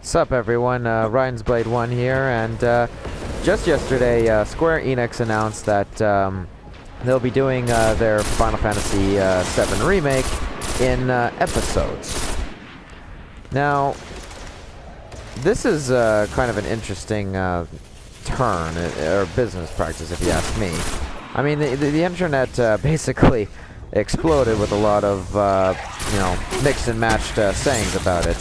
Sup everyone, Ryan's Blade 1 here, and just yesterday Square Enix announced that they'll be doing their Final Fantasy VII Remake in episodes. Now, this is kind of an interesting turn, or business practice if you ask me. I mean, the internet basically exploded with a lot of, mixed and matched sayings about it.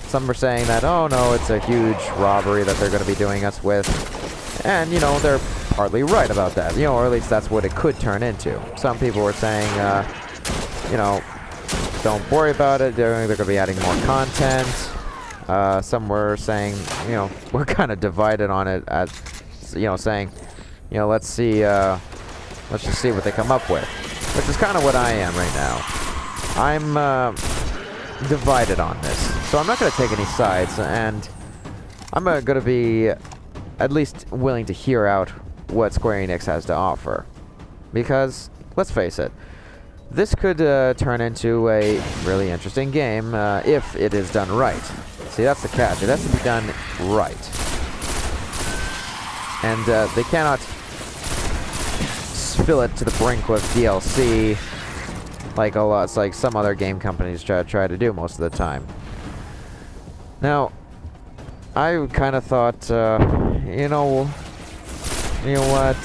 Some were saying that, oh no, it's a huge robbery that they're going to be doing us with. And, they're partly right about that. Or at least that's what it could turn into. Some people were saying, don't worry about it, they're going to be adding more content. Some were saying, we're kind of divided on it as, saying, let's just see what they come up with. Which is kind of what I am right now. I'm divided on this. So I'm not going to take any sides, and I'm going to be at least willing to hear out what Square Enix has to offer. Because, let's face it, this could turn into a really interesting game if it is done right. See, that's the catch. It has to be done right. And they cannot fill it to the brink with DLC like it's like some other game companies try to do most of the time. Now, I kind of thought, you know what?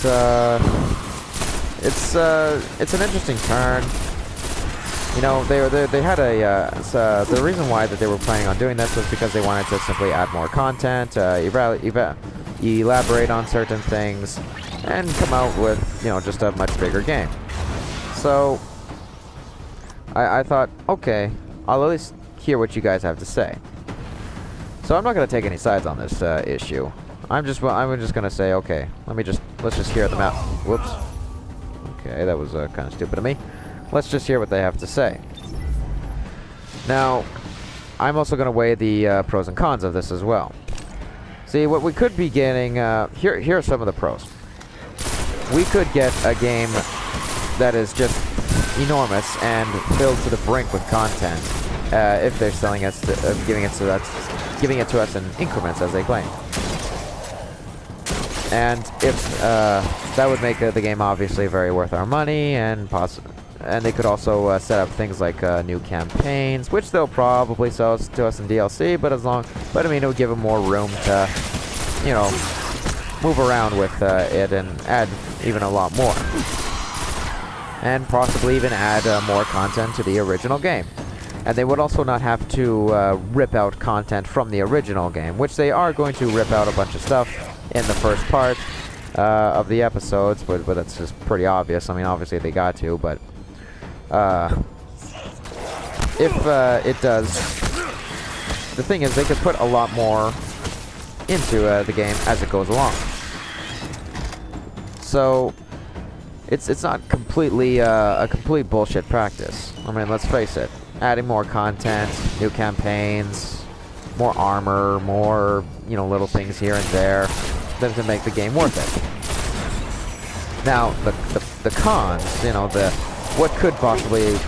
It's an interesting turn. They had the reason why that they were planning on doing this was because they wanted to simply add more content, elaborate on certain things, and come out with just a much bigger game. So I thought, okay, I'll at least hear what you guys have to say. So I'm not going to take any sides on this issue. I'm just going to say, okay, let's just hear them out. Whoops. Okay, that was kind of stupid of me. Let's just hear what they have to say. Now, I'm also going to weigh the pros and cons of this as well. See, what we could be getting, here are some of the pros. We could get a game that is just enormous and filled to the brink with content if they're selling us, giving it to us in increments, as they claim. And if that would make the game obviously very worth our money, and they could also set up things like new campaigns, which they'll probably sell to us in DLC. But I mean, it would give them more room to, move around with it and add even a lot more, and possibly even add more content to the original game. And they would also not have to rip out content from the original game, which they are going to rip out a bunch of stuff in the first part of the episodes, but that's just pretty obvious. I mean, obviously they got to, but if it does, the thing is they could put a lot more into the game as it goes along. So it's not completely a complete bullshit practice. I mean, let's face it. Adding more content, new campaigns, more armor, more, little things here and there to make the game worth it. Now, the cons, what could possibly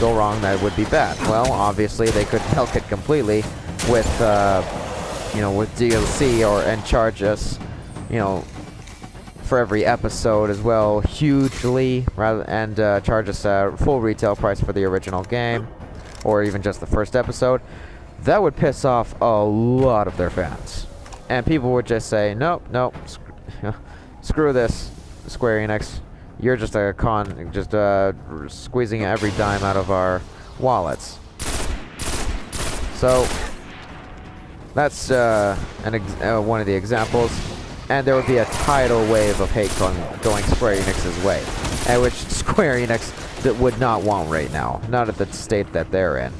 go wrong that would be bad? Well, obviously they could milk it completely with, with DLC and charge us, for every episode as well, hugely, and charge us a full retail price for the original game, or even just the first episode. That would piss off a lot of their fans, and people would just say, nope, screw this, Square Enix. You're just squeezing every dime out of our wallets. So that's one of the examples. And there would be a tidal wave of hate going Square Enix's way, and which Square Enix would not want right now, not at the state that they're in.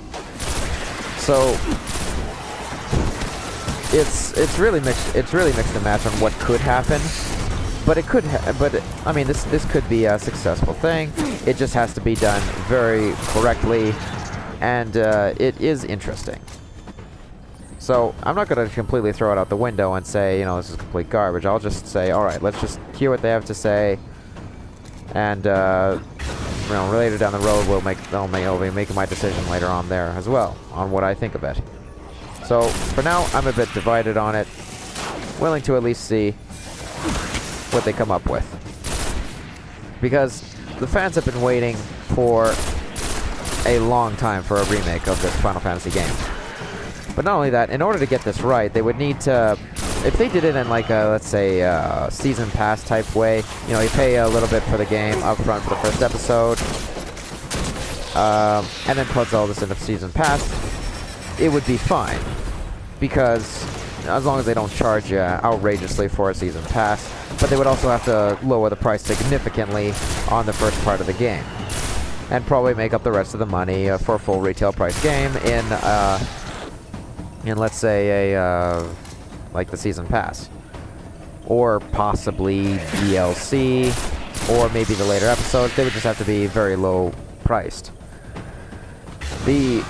So it's really mixed. It's really mixed and matched on what could happen, but it could. I mean, this could be a successful thing. It just has to be done very correctly, and it is interesting. So I'm not going to completely throw it out the window and say, this is complete garbage. I'll just say, all right, let's just hear what they have to say, and later down the road, I'll be making my decision later on there as well on what I think of it. So So, for now, I'm a bit divided on it. Willing to at least see what they come up with. Because the fans have been waiting for a long time for a remake of this Final Fantasy game. But not only that, in order to get this right, they would need to... If they did it in like a, let's say, season pass type way, you know, you pay a little bit for the game up front for the first episode, and then plugs all this into season pass, it would be fine. Because as long as they don't charge you outrageously for a season pass, but they would also have to lower the price significantly on the first part of the game. And probably make up the rest of the money for a full retail price game in let's say, like the season pass. Or possibly DLC, or maybe the later episodes. They would just have to be very low priced. The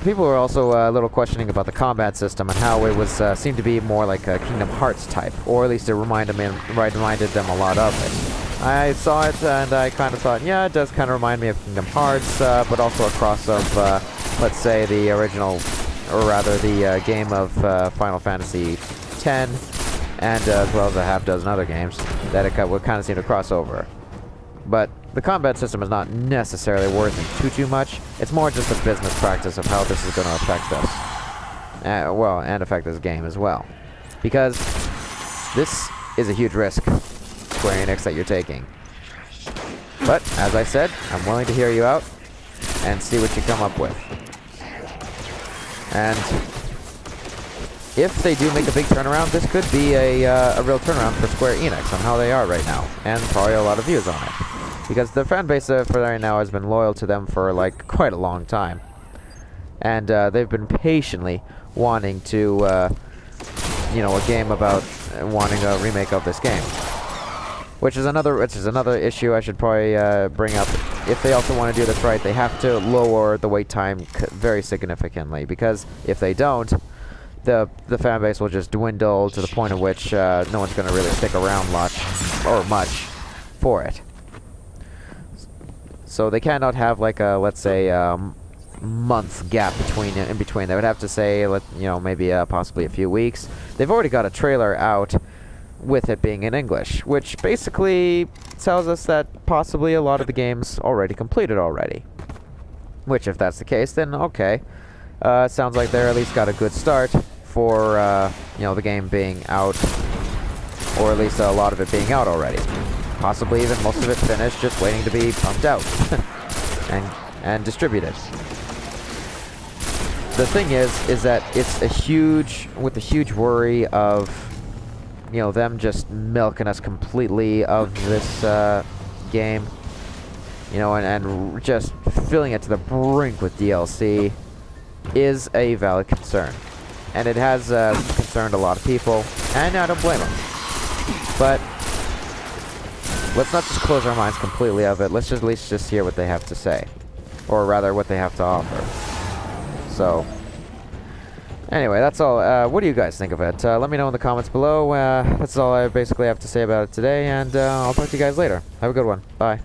people were also a little questioning about the combat system and how it was seemed to be more like a Kingdom Hearts type, or at least it reminded them a lot of it. I saw it and I kind of thought, yeah, it does kind of remind me of Kingdom Hearts, but also a cross of, let's say, the original, or rather the game of Final Fantasy X, and as well as a half dozen other games that it would kind of seem to cross over. But the combat system is not necessarily worth too much. It's more just a business practice of how this is going to affect us. Well, and affect this game as well. Because this is a huge risk, Square Enix, that you're taking. But, as I said, I'm willing to hear you out and see what you come up with. And if they do make a big turnaround, this could be a real turnaround for Square Enix on how they are right now. And probably a lot of views on it. Because the fan base for right now has been loyal to them for like quite a long time. And they've been patiently wanting to, you know, a game about wanting a remake of this game. Which is another issue I should probably bring up. If they also want to do this right, they have to lower the wait time very significantly. Because if they don't, the fan base will just dwindle to the point at which no one's going to really stick around much for it. So they cannot have like a, let's say, month gap in between. They would have to say, you know, maybe possibly a few weeks. They've already got a trailer out with it being in English, which basically tells us that possibly a lot of the game's already completed already. Which, if that's the case, then okay. Sounds like they're at least got a good start for, you know, the game being out, or at least a lot of it being out already. Possibly even most of it finished, just waiting to be pumped out and distributed. The thing is that it's a huge worry of, you know, them just milking us completely of this game, you know, and just filling it to the brink with DLC is a valid concern, and it has concerned a lot of people, and I don't blame them. But let's not just close our minds completely of it. Let's just at least just hear what they have to say, or rather, what they have to offer. So, anyway, that's all. What do you guys think of it? Let me know in the comments below. That's all I basically have to say about it today, and I'll talk to you guys later. Have a good one. Bye.